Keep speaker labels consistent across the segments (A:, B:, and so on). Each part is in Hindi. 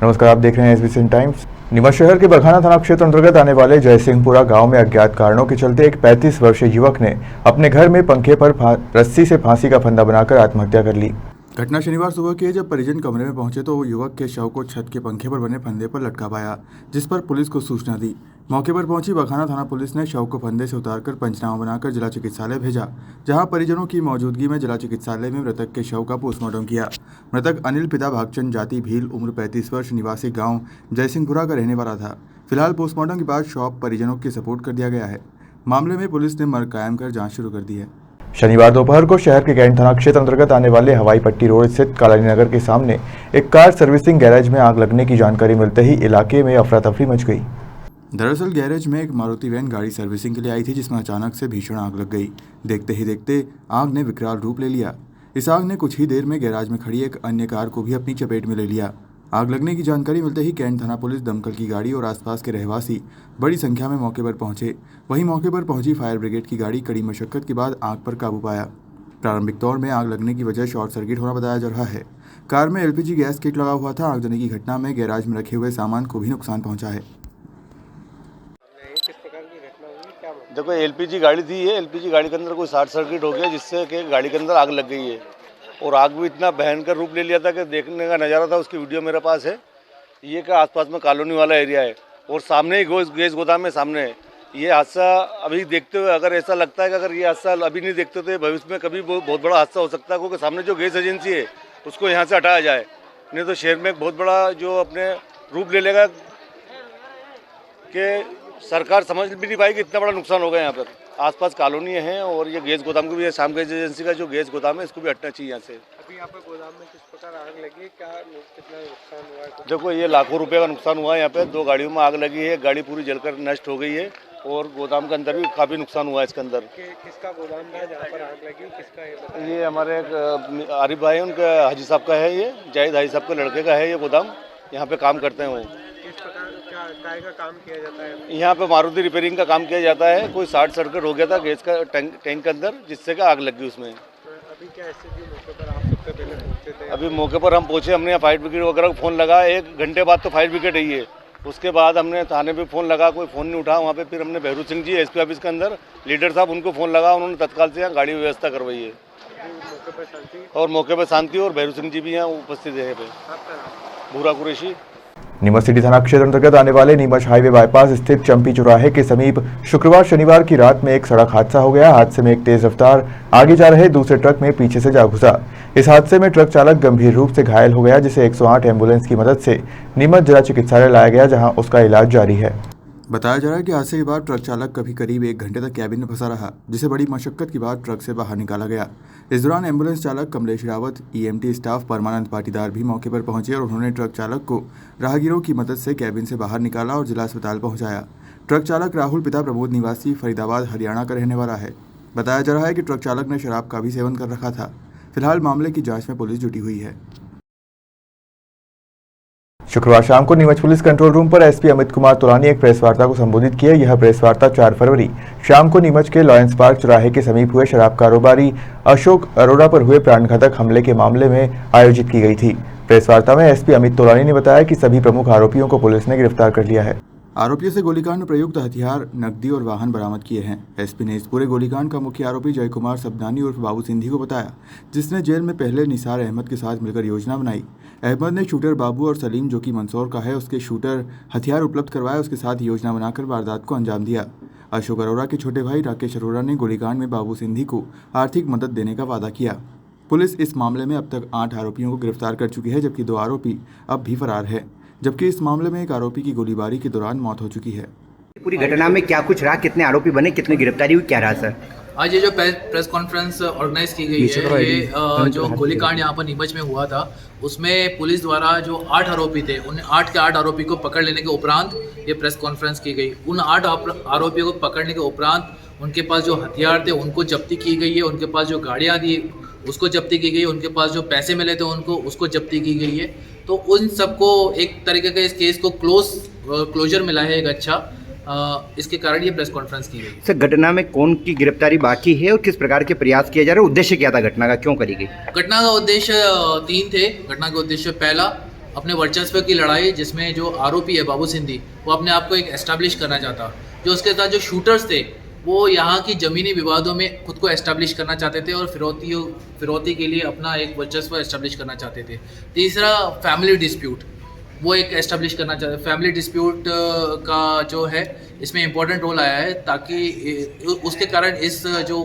A: नमस्कार, आप देख रहे हैं एसबीसी टाइम्स। नीमच शहर के बरखाना थाना क्षेत्र अंतर्गत आने वाले जयसिंहपुरा गांव में अज्ञात कारणों के चलते एक 35 वर्षीय युवक ने अपने घर में पंखे पर रस्सी से फांसी का फंदा बनाकर आत्महत्या कर ली। घटना शनिवार सुबह की है, जब परिजन कमरे में पहुंचे तो युवक के शव को छत के पंखे पर बने फंदे पर लटका पाया, जिस पर पुलिस को सूचना दी। मौके पर पहुंची बरखाना थाना पुलिस ने शव को फंदे से उतारकर पंचनामा बनाकर जिला चिकित्सालय भेजा, जहां परिजनों की मौजूदगी में जिला चिकित्सालय में मृतक के शव का पोस्टमार्टम किया। मृतक अनिल पिता भागचंद, जाति भील, उम्र 35 वर्ष, निवासी गाँव जयसिंहपुरा का रहने वाला था। फिलहाल पोस्टमार्टम के बाद शव परिजनों के सपोर्ट कर दिया गया है। मामले में पुलिस ने मर्ग कायम कर जाँच शुरू कर दी है। शनिवार दोपहर को शहर के कैंट थाना क्षेत्र अंतर्गत आने वाले हवाई पट्टी रोड स्थित कालानी नगर के सामने एक कार सर्विसिंग गैरेज में आग लगने की जानकारी मिलते ही इलाके में अफरा तफरी मच गई। दरअसल गैरेज में एक मारुति वैन गाड़ी सर्विसिंग के लिए आई थी, जिसमें अचानक से भीषण आग लग गई। देखते ही देखते आग ने विकराल रूप ले लिया। इस आग ने कुछ ही देर में गैराज में खड़ी एक अन्य कार को भी अपनी चपेट में ले लिया। आग लगने की जानकारी मिलते ही कैंट थाना पुलिस, दमकल की गाड़ी और आसपास के रहवासी बड़ी संख्या में मौके पर पहुंचे। वहीं मौके पर पहुंची फायर ब्रिगेड की गाड़ी कड़ी मशक्कत के बाद आग पर काबू पाया। प्रारंभिक दौर में आग लगने की वजह शॉर्ट सर्किट होना बताया जा रहा है। कार में एलपीजी गैस किट लगा हुआ था। आगजनी की घटना में गैराज में रखे हुए सामान को भी नुकसान पहुंचा है।
B: देखो, एलपीजी गाड़ी थी ये। एलपीजी गाड़ी के अंदर कोई शॉर्ट सर्किट हो गया, जिससे कि गाड़ी के अंदर आग लग गई है। और आग भी इतना भयंकर रूप ले लिया था कि देखने का नज़ारा था। उसकी वीडियो मेरे पास है। ये का आसपास में कॉलोनी वाला एरिया है और सामने ही गैस गोदाम में सामने है। ये हादसा अभी देखते हुए अगर ऐसा लगता है कि अगर ये हादसा अभी नहीं देखते तो भविष्य में कभी बहुत बड़ा हादसा हो सकता है, क्योंकि सामने जो गैस एजेंसी है उसको यहाँ से हटाया जाए, नहीं तो शहर में एक बहुत बड़ा जो अपने रूप ले लेगा कि सरकार समझ भी नहीं पाएगी इतना बड़ा नुकसान होगा। यहाँ पर आसपास कॉलोनी है और ये गैस गोदाम को भी है। शाम गैस एजेंसी का जो गैस गोदाम है इसको भी हटना चाहिए यहाँ से।
C: अभी यहाँ पे गोदाम में किस प्रकार आग लगी, क्या कितना नुकसान हुआ है?
B: देखो, ये लाखों रुपए का नुकसान हुआ है। यहाँ पे 2 गाड़ियों में आग लगी है। गाड़ी पूरी जलकर नष्ट हो गई है और गोदाम के अंदर भी काफ़ी नुकसान हुआ है। इसके अंदर
C: किसका गोदाम था जहाँ पर आग लगी, किसका?
B: ये हमारे एक आरिफ भाई है, उनका हाजी साहब का है। ये जाहिद हाजी साहब के लड़के का है ये गोदाम। यहाँ पे काम करते हैं वो।
C: किस प्रकार काय का काम किया जाता है?
B: यहाँ पे मारुति रिपेयरिंग का काम किया जाता है। कोई शॉर्ट सर्किट हो गया था गैस का टैंक के अंदर, जिससे कि आग लग गई उसमें।
C: अभी क्या स्थिति मौके पर आप सबसे पहले पहुँचे थे?
B: अभी मौके पर हम पहुँचे, हमने यहाँ फायर ब्रिगेड वगैरह को फ़ोन लगा। 1 घंटे बाद तो फायर ब्रिगेड आई है। उसके बाद हमने थाने पे फ़ोन लगा, कोई फ़ोन नहीं उठा। वहाँ पे फिर हमने भैरू सिंह जी एसपी ऑफिस के अंदर लीडर साहब, उनको फ़ोन लगा। उन्होंने तत्काल से यहाँ गाड़ी व्यवस्था करवाई है और मौके पर शांति और भैरू सिंह जी भी यहाँ उपस्थित है। भूरा कुरैशी।
A: नीमच सिटी थाना क्षेत्र अंतर्गत आने वाले नीमच हाईवे बाईपास स्थित चंपी चौराहे के समीप शुक्रवार शनिवार की रात में एक सड़क हादसा हो गया। हादसे में एक तेज रफ्तार आगे जा रहे दूसरे ट्रक में पीछे से जा घुसा। इस हादसे में ट्रक चालक गंभीर रूप से घायल हो गया, जिसे 108 एम्बुलेंस की मदद से नीमच जिला चिकित्सालय लाया गया, जहां उसका इलाज जारी है। बताया जा रहा है कि हादसे के बाद ट्रक चालक करीब 1 घंटे तक कैबिन में फंसा रहा, जिसे बड़ी मशक्कत के बाद ट्रक से बाहर निकाला गया। इस दौरान एम्बुलेंस चालक कमलेश रावत, ईएमटी स्टाफ परमानंद पाटीदार भी मौके पर पहुंचे और उन्होंने ट्रक चालक को राहगीरों की मदद से कैबिन से बाहर निकाला और जिला अस्पताल पहुंचाया। ट्रक चालक राहुल, पिता प्रमोद, निवासी फरीदाबाद हरियाणा का रहने वाला है। बताया जा रहा है कि ट्रक चालक ने शराब का भी सेवन कर रखा था। फिलहाल मामले की जाँच में पुलिस जुटी हुई है। शुक्रवार शाम को नीमच पुलिस कंट्रोल रूम पर एसपी अमित कुमार तोलानी एक प्रेस वार्ता को संबोधित किया। यह प्रेस वार्ता 4 फरवरी शाम को नीमच के लॉरेंस पार्क चौराहे के समीप हुए शराब कारोबारी अशोक अरोड़ा पर हुए प्राणघातक हमले के मामले में आयोजित की गई थी। प्रेस वार्ता में एसपी अमित तोलानी ने बताया कि सभी प्रमुख आरोपियों को पुलिस ने गिरफ्तार कर लिया है। आरोपियों से गोलीकांड में प्रयुक्त हथियार, नकदी और वाहन बरामद किए हैं। एसपी ने इस पूरे गोलीकांड का मुख्य आरोपी जय कुमार सबदानी उर्फ बाबू सिंधी को बताया, जिसने जेल में पहले निसार अहमद के साथ मिलकर योजना बनाई। अहमद ने शूटर बाबू और सलीम, जो कि मंदसौर का है, उसके शूटर हथियार उपलब्ध करवाया। उसके साथ योजना बनाकर वारदात को अंजाम दिया। अशोक अरोड़ा के छोटे भाई राकेश अरोड़ा ने गोलीकांड में बाबू सिंधी को आर्थिक मदद देने का वादा किया। पुलिस इस मामले में अब तक 8 आरोपियों को गिरफ्तार कर चुकी है, जबकि 2 आरोपी अब भी फरार है। जबकि इस मामले में एक आरोपी की गोलीबारी के दौरान मौत हो चुकी है।
D: पूरी घटना में क्या कुछ रहा, कितने आरोपी बने, कितनी गिरफ्तारी हुई, क्या रहा सर?
E: आज ये जो प्रेस कॉन्फ्रेंस ऑर्गेनाइज की गई है, ये जो गोलीकांड यहाँ पर नीमच में हुआ था, उसमें पुलिस द्वारा जो 8 आरोपी थे, उन 8 के 8 आरोपी को पकड़ लेने के उपरांत ये प्रेस कॉन्फ्रेंस की गई। उन 8 आरोपियों को पकड़ने के उपरांत उनके पास जो हथियार थे उनको जब्ती की गई है, उनके पास जो गाड़ियाँ दी उसको जब्ती की गई, उनके पास जो पैसे मिले थे उनको उसको जब्ती की गई है। तो उन सबको एक तरीके का इस केस को क्लोजर मिला है एक अच्छा। इसके कारण ये प्रेस कॉन्फ्रेंस की गई।
D: सर, घटना में कौन की गिरफ्तारी बाकी है और किस प्रकार के प्रयास किए जा रहे हैं? उद्देश्य क्या था घटना का, क्यों करी गई?
E: घटना का उद्देश्य 3 थे। घटना का उद्देश्य पहला अपने वर्चस्व की लड़ाई, जिसमें जो आरोपी है बाबू सिंधी वो अपने आप को एक एस्टैब्लिश करना चाहता। जो उसके साथ जो शूटर्स थे वो यहाँ की ज़मीनी विवादों में खुद को एस्टैब्लिश करना चाहते थे और फिरौती के लिए अपना एक वर्चस्व एस्टैब्लिश करना चाहते थे। तीसरा, फैमिली डिस्प्यूट, वो एक एस्टैब्लिश करना चाहते। फैमिली डिस्प्यूट का जो है इसमें इम्पोर्टेंट रोल आया है, ताकि उसके कारण इस जो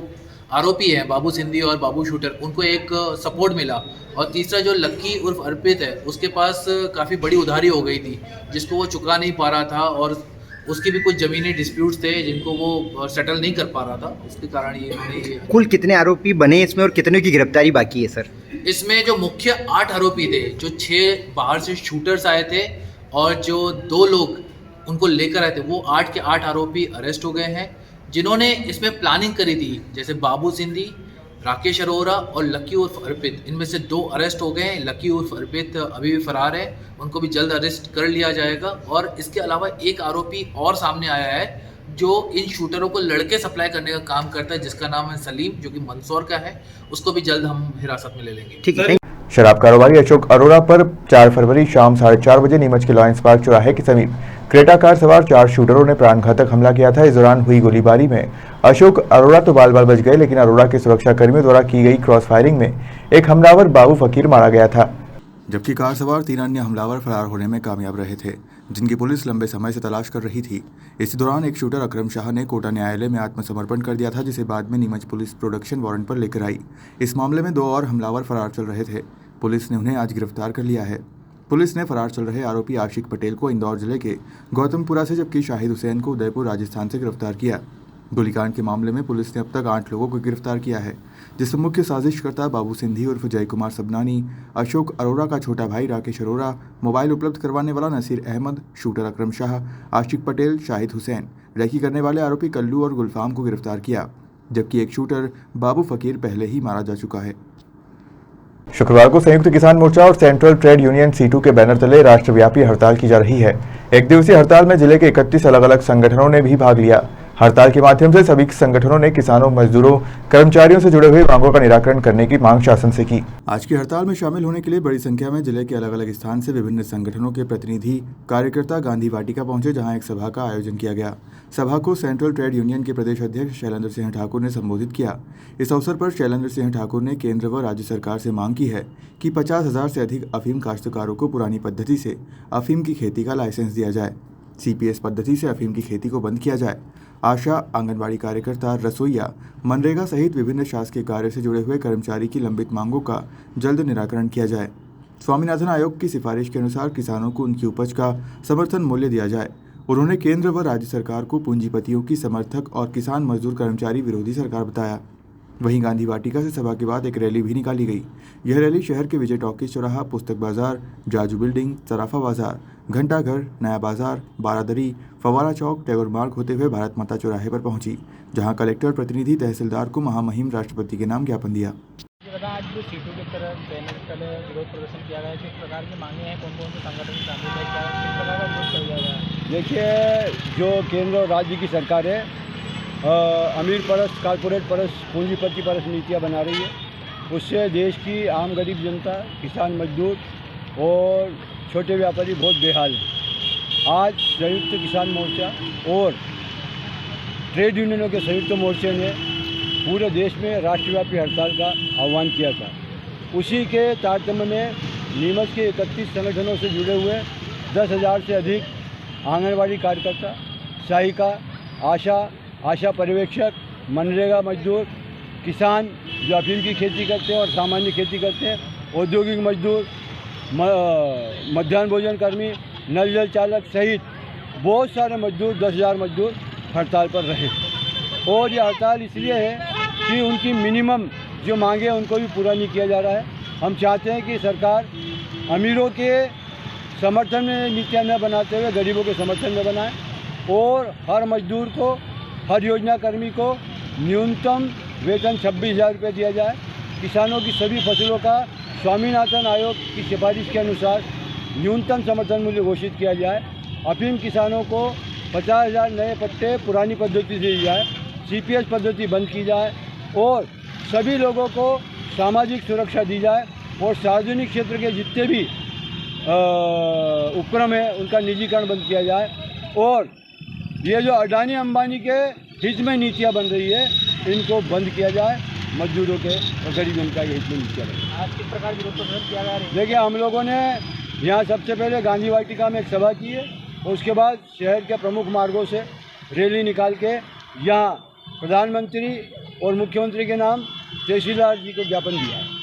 E: आरोपी हैं बाबू सिंधी और बाबू शूटर, उनको एक सपोर्ट मिला। और तीसरा, जो लक्की उर्फ अर्पित है, उसके पास काफ़ी बड़ी उधारी हो गई थी जिसको वो चुका नहीं पा रहा था, और उसकी भी कुछ ज़मीनी डिस्प्यूट्स थे जिनको वो सेटल नहीं कर पा रहा था। उसके कारण ये
D: कुल कितने आरोपी बने इसमें और कितने की गिरफ्तारी बाकी है सर?
E: इसमें जो मुख्य 8 आरोपी थे, जो 6 बाहर से शूटर्स आए थे और जो 2 लोग उनको लेकर आए थे, वो 8 के 8 आरोपी अरेस्ट हो गए हैं। जिन्होंने इसमें प्लानिंग करी थी, जैसे बाबू सिंधी, राकेश अरोरा और लक्की उर्फ अर्पित, इनमें से 2 अरेस्ट हो गए हैं। लक्की उर्फ अर्पित अभी भी फरार है, उनको भी जल्द अरेस्ट कर लिया जाएगा। और इसके अलावा एक आरोपी और सामने आया है जो इन शूटरों को लड़के सप्लाई करने का काम करता है, जिसका नाम है सलीम, जो कि मंदसौर का है। उसको भी जल्द हम हिरासत में ले लेंगे।
D: ठीक है।
A: शराब कारोबारी अशोक अरोड़ा पर 4 फरवरी शाम 4:30 बजे नीमच के लॉयंस पार्क चौराहे के समीप क्रेटा कार सवार 4 शूटरों ने प्राणघातक हमला किया था। इस दौरान हुई गोलीबारी में अशोक अरोड़ा तो बाल बाल बच गए, लेकिन अरोड़ा के सुरक्षा कर्मियों द्वारा की गई क्रॉस फायरिंग में एक हमलावर बाबू फकीर मारा गया था, जबकि कार सवार 3 अन्य हमलावर फरार होने में कामयाब रहे थे, जिनकी पुलिस लंबे समय से तलाश कर रही थी। इसी दौरान एक शूटर अकरम शाह ने कोटा न्यायालय में आत्मसमर्पण कर दिया था, जिसे बाद में नीमच पुलिस प्रोडक्शन वारंट पर लेकर आई। इस मामले में 2 और हमलावर फरार चल रहे थे। पुलिस ने उन्हें आज गिरफ्तार कर लिया है। पुलिस ने फरार चल रहे आरोपी आशिक पटेल को इंदौर जिले के गौतमपुरा से, जबकि शाहिद हुसैन को उदयपुर राजस्थान से गिरफ्तार किया। गोलीकांड के मामले में पुलिस ने अब तक 8 लोगों को गिरफ्तार किया है, जिसमें मुख्य साजिशकर्ता बाबू सिंधी उर्फ जय कुमार सबनानी, अशोक अरोड़ा का छोटा भाई राकेश अरोड़ा, मोबाइल उपलब्ध करवाने वाला नसीर अहमद, शूटर अकरम शाह, आशिक पटेल, शाहिद हुसैन, रैकी करने वाले आरोपी कल्लू और गुलफाम को गिरफ्तार किया, जबकि एक शूटर बाबू फकीर पहले ही मारा जा चुका है। शुक्रवार को संयुक्त किसान मोर्चा और सेंट्रल ट्रेड यूनियन C2 के बैनर तले राष्ट्रव्यापी हड़ताल की जा रही है। एक दिवसीय हड़ताल में जिले के 31 अलग अलग संगठनों ने भी भाग लिया। हड़ताल के माध्यम से सभी संगठनों ने किसानों, मजदूरों, कर्मचारियों से जुड़े हुए मांगों का निराकरण करने की मांग शासन से की। आज की हड़ताल में शामिल होने के लिए बड़ी संख्या में जिले के अलग अलग स्थान से विभिन्न संगठनों के प्रतिनिधि, कार्यकर्ता गांधी वाटिका पहुंचे, जहां एक सभा का आयोजन किया गया। सभा को सेंट्रल ट्रेड यूनियन के प्रदेश अध्यक्ष शैलेंद्र सिंह ठाकुर ने संबोधित किया। इस अवसर पर शैलेंद्र सिंह ठाकुर ने केंद्र व राज्य सरकार से मांग की है कि 50,000 से अधिक अफीम काश्तकारों को पुरानी पद्धति से अफीम की खेती का लाइसेंस दिया जाए, CPS पद्धति से अफीम की खेती को बंद किया जाए। आशा, आंगनबाड़ी कार्यकर्ता, रसोईया, मनरेगा सहित विभिन्न शासकीय कार्य से जुड़े हुए कर्मचारी की लंबित मांगों का जल्द निराकरण किया जाए। स्वामीनाथन आयोग की सिफारिश के अनुसार किसानों को उनकी उपज का समर्थन मूल्य दिया जाए। उन्होंने केंद्र व राज्य सरकार को पूंजीपतियों की समर्थक और किसान मजदूर कर्मचारी विरोधी सरकार बताया। वहीं गांधी वाटिका से सभा के बाद एक रैली भी निकाली गई। यह रैली शहर के विजय टॉकीज चौराहा, पुस्तक बाजार, जाजू बिल्डिंग, सराफा बाजार, घंटाघर, नया बाजार, बारादरी, फवारा चौक, टैगोर मार्ग होते हुए भारत माता चौराहे पर पहुंची, जहां कलेक्टर प्रतिनिधि तहसीलदार को महामहिम राष्ट्रपति के नाम ज्ञापन दिया।
C: आज जो C2 की तरफ बैनर तले विरोध प्रदर्शन किया गया है, किस प्रकार की मांगे हैं, कौन कौन से संगठन शामिल है, क्या किस प्रकार का विरोध किया गया है?
F: देखिए, जो केंद्र और राज्य की सरकार है अमीर परस्त, कारपोरेट परस्त, पूंजीपति परस्त नीतियाँ बना रही है। उससे देश की आम गरीब जनता, किसान मजदूर और छोटे व्यापारी बहुत बेहाल हैं। आज संयुक्त किसान मोर्चा और ट्रेड यूनियनों के संयुक्त मोर्चे ने पूरे देश में राष्ट्रव्यापी हड़ताल का आह्वान किया था। उसी के तारतम्य में नीमच के 31 संगठनों से जुड़े हुए 10,000 से अधिक आंगनबाड़ी कार्यकर्ता, सहायिका, आशा पर्यवेक्षक, मनरेगा मजदूर, किसान जो अफीम की खेती करते हैं और सामान्य खेती करते हैं, औद्योगिक मजदूर, मध्याह्न भोजन कर्मी, नल जल चालक सहित बहुत सारे मजदूर, 10,000 मजदूर हड़ताल पर रहे। और ये हड़ताल इसलिए है कि उनकी मिनिमम जो मांगे हैं उनको भी पूरा नहीं किया जा रहा है। हम चाहते हैं कि सरकार अमीरों के समर्थन में नीतियाँ न बनाते हुए गरीबों के समर्थन में बनाए और हर मजदूर को, हर योजना कर्मी को न्यूनतम वेतन 26,000 रुपये दिया जाए। किसानों की सभी फसलों का स्वामीनाथन आयोग की सिफारिश के अनुसार न्यूनतम समर्थन मूल्य घोषित किया जाए। अफीम किसानों को 50,000 नए पट्टे पुरानी पद्धति से दिए जाए, CPS पद्धति बंद की जाए और सभी लोगों को सामाजिक सुरक्षा दी जाए और सार्वजनिक क्षेत्र के जितने भी उपक्रम है उनका निजीकरण बंद किया जाए, और ये जो अडानी अंबानी के हित में नीतियाँ बन रही है इनको बंद किया जाए, मजदूरों के और गरीब जनता के हित में नीतियाँ बन।
C: आज किस प्रकार विरोध प्रदर्शन किया गया?
F: देखिए, हम लोगों ने यहाँ सबसे पहले गांधी वाटिका में एक सभा की है, और उसके बाद शहर के प्रमुख मार्गों से रैली निकाल के यहाँ प्रधानमंत्री और मुख्यमंत्री के नाम तहसीलदार जी को ज्ञापन दिया है।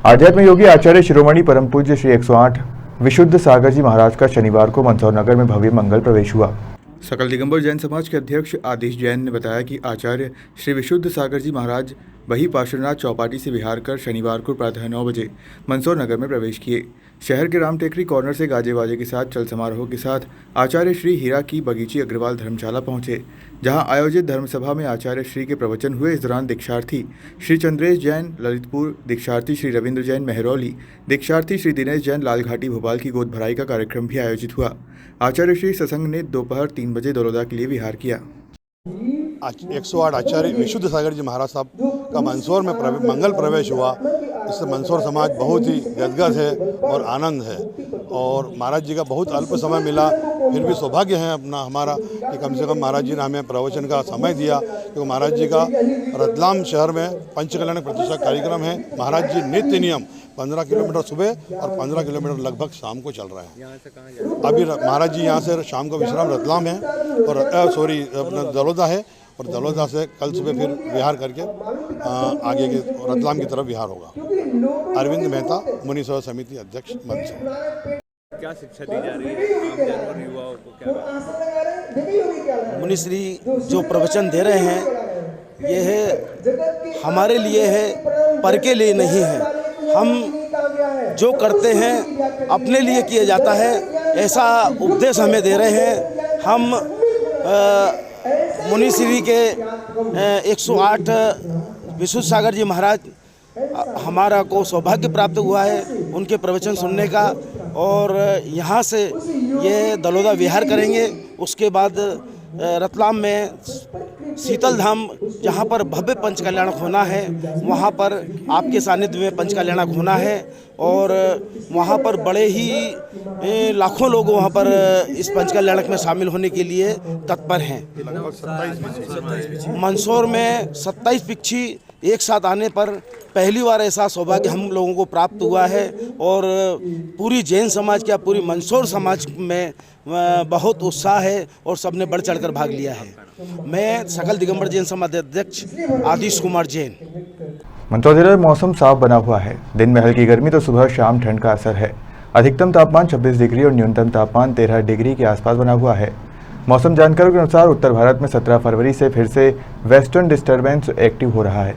A: आध्यात्म योगी आचार्य शिरोमणि परम पूज्य श्री 108 विशुद्ध सागर जी महाराज का शनिवार को मंदसौर नगर में भव्य मंगल प्रवेश हुआ। सकल दिगंबर जैन समाज के अध्यक्ष आदिश जैन ने बताया कि आचार्य श्री विशुद्ध सागर जी महाराज वही पार्श्वनाथ चौपाटी से विहार कर शनिवार को प्रातः 9 बजे मंदसौर नगर में प्रवेश किए। शहर के राम टेकरी कॉर्नर से गाजे बाजे के साथ चल समारोह के साथ आचार्य श्री हीरा की बगीची अग्रवाल धर्मशाला पहुंचे, जहां आयोजित धर्मसभा में आचार्य श्री के प्रवचन हुए। इस दौरान दीक्षार्थी श्री चंद्रेश जैन ललितपुर, दीक्षार्थी श्री रविंद्र जैन मेहरौली, दीक्षार्थी श्री दिनेश जैन लालघाटी भोपाल की गोद भराई का कार्यक्रम भी आयोजित हुआ। आचार्य श्री सत्संग ने दोपहर 3 बजे दरोदा के लिए विहार किया।
G: 108 आचार्य विशुद्ध सागर जी महाराज साहब का मंदसौर में मंगल प्रवेश हुआ। इससे मंदसौर समाज बहुत ही गदगद है और आनंद है, और महाराज जी का बहुत अल्प समय मिला, फिर भी सौभाग्य है अपना हमारा कि कम से कम महाराज जी ने हमें प्रवचन का समय दिया, क्योंकि महाराज जी का रतलाम शहर में पंचकल्याण प्रतिष्ठा कार्यक्रम है। महाराज जी नित्य नियम 15 किलोमीटर सुबह और 15 किलोमीटर लगभग शाम को चल रहा है। यहाँ से कहाँ जा रहे हैं? अभी महाराज जी यहाँ से शाम का विश्राम रतलाम है और अपना दलोदा है, और दलोदा से कल सुबह फिर विहार करके आगे के रतलाम की तरफ विहार होगा। अरविंद मेहता, मुनि सेवा समिति अध्यक्ष मंदसौर।
H: क्या शिक्षा दी जा रही है आम जन और युवाओं को? क्या
I: मुनि श्री जो प्रवचन दे रहे हैं ये है हमारे लिए है, पर के लिए नहीं है। हम जो करते हैं अपने लिए किया जाता है, ऐसा उपदेश हमें दे रहे हैं। हम मुनि श्री के 108 विशुद्ध सागर जी महाराज हमारा को सौभाग्य प्राप्त हुआ है उनके प्रवचन सुनने का, और यहाँ से ये दलोदा विहार करेंगे। उसके बाद रतलाम में शीतल धाम, जहाँ पर भव्य पंचकल्याणक होना है, वहाँ पर आपके सानिध्य में पंचकल्याणक होना है, और वहाँ पर बड़े ही लाखों लोग वहाँ पर इस पंचकल्याणक में शामिल होने के लिए तत्पर हैं। मंदसौर में 27 पिक्षी एक साथ आने पर पहली बार ऐसा सौभाग्य हम लोगों को प्राप्त हुआ है, और पूरी जैन समाज क्या पूरी मंदसौर समाज में बहुत उत्साह है और सबने बढ़ चढ़कर भाग लिया है। मैं सकल दिगंबर जैन समाज अध्यक्ष आदिश कुमार जैन।
A: मंदसौर जिले में मौसम साफ बना हुआ है। दिन में हल्की गर्मी तो सुबह शाम ठंड का असर है। अधिकतम तापमान 26 डिग्री और न्यूनतम तापमान 13 डिग्री के आसपास बना हुआ है। मौसम जानकारों के अनुसार उत्तर भारत में 17 फरवरी से फिर से वेस्टर्न डिस्टर्बेंस एक्टिव हो रहा है।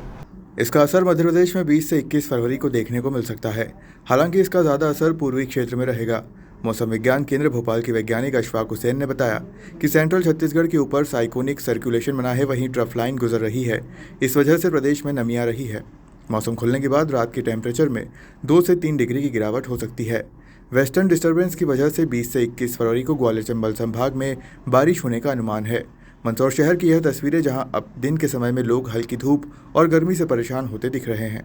A: इसका असर मध्य प्रदेश में 20 से 21 फरवरी को देखने को मिल सकता है। हालांकि इसका ज़्यादा असर पूर्वी क्षेत्र में रहेगा। मौसम विज्ञान केंद्र भोपाल के वैज्ञानिक अशफाक हुसैन ने बताया कि सेंट्रल छत्तीसगढ़ के ऊपर साइक्लोनिक सर्कुलेशन बना है, वहीं ट्रफ लाइन गुजर रही है। इस वजह से प्रदेश में नमी आ रही है। मौसम खुलने के बाद रात के टेम्परेचर में 2 से 3 डिग्री की गिरावट हो सकती है। वेस्टर्न डिस्टर्बेंस की वजह से 20 से 21 फरवरी को ग्वालियर चंबल संभाग में बारिश होने का अनुमान है। मंदसौर शहर की यह तस्वीरें जहां अब दिन के समय में लोग हल्की धूप और गर्मी से परेशान होते दिख रहे हैं।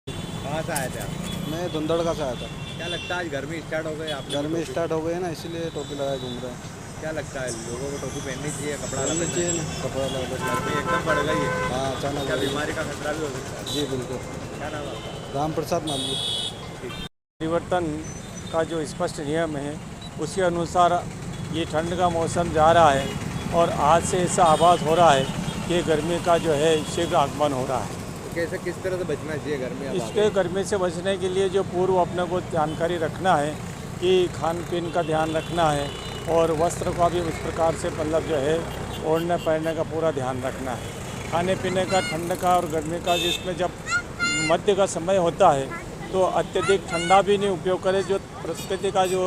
H: कहाँ से आए थे आप?
J: मैं धुंधड़का से आया था।
H: क्या लगता है आज गर्मी स्टार्ट हो गई? आप
J: गर्मी स्टार्ट हो गई है ना, इसीलिए टोपी लगाए घूम रहे हैं।
H: क्या लगता है लोगों को टोपी पहननी चाहिए, कपड़ा
J: पहननी चाहिए ना, कपड़ा लगा
H: गर्मी एकदम बढ़ गई है।
J: हाँ, अचानक
H: क्या बीमारी का खतरा भी हो सकता है?
J: जी बिल्कुल।
H: क्या नाम है आपका?
J: राम प्रसाद मालवी।
K: परिवर्तन का जो स्पष्ट नियम है उसके अनुसार ये ठंड का मौसम जा रहा है, और आज से ऐसा आभास हो रहा है कि गर्मी का जो है शीघ्र आगमन हो रहा है।
H: तो कैसे किस तरह से बचना चाहिए गर्मी?
K: इसके गर्मी से बचने के लिए जो पूर्व अपने को जानकारी रखना है कि खान पीन का ध्यान रखना है, और वस्त्र का भी उस प्रकार से मतलब जो है ओढ़ने पहनने का पूरा ध्यान रखना है। खाने पीने का ठंड का और गर्मी का, जिसमें जब मध्य का समय होता है तो अत्यधिक ठंडा भी नहीं उपयोग करें। जो प्रकृति का जो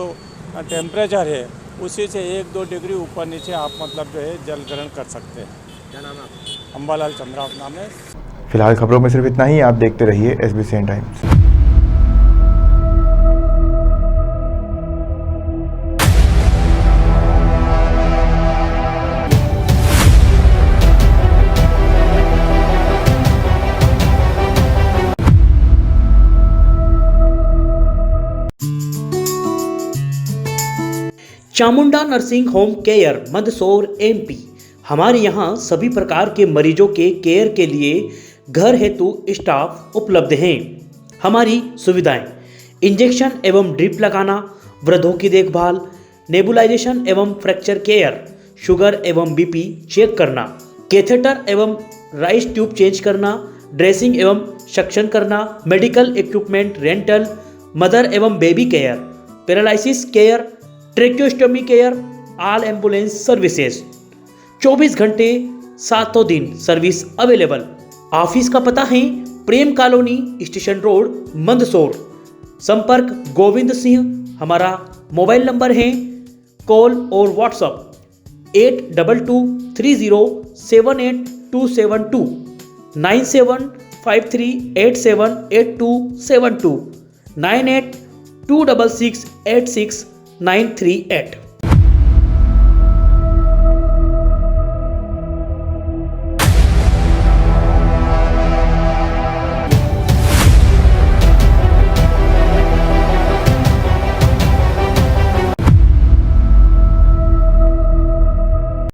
K: टेम्परेचर है उसी से 1-2 डिग्री ऊपर नीचे आप मतलब जो है जल ग्रहण कर सकते हैं।
H: क्या नाम है आपका?
K: अंबालाल चंद्रावत नाम है।
A: फिलहाल खबरों में सिर्फ इतना ही। आप देखते रहिए SBCN times.
L: Chamunda nursing home care Mandsaur MP। हमारे यहाँ सभी प्रकार के मरीजों के केयर के लिए घर हेतु स्टाफ उपलब्ध हैं। हमारी सुविधाएं: इंजेक्शन एवं ड्रिप लगाना, वृद्धों की देखभाल, नेबुलाइजेशन एवं फ्रैक्चर केयर, शुगर एवं BP चेक करना, कैथेटर एवं राइस ट्यूब चेंज करना, ड्रेसिंग एवं सक्शन करना, मेडिकल इक्विपमेंट रेंटल, मदर एवं baby care, paralysis care, tracheostomy care, all ambulance services. 24 घंटे 7 दिन सर्विस अवेलेबल। ऑफिस का पता है प्रेम कॉलोनी, स्टेशन रोड, मंदसौर। संपर्क गोविंद सिंह। हमारा मोबाइल नंबर है कॉल और व्हाट्सअप 8223078272 9753878272 9826686938।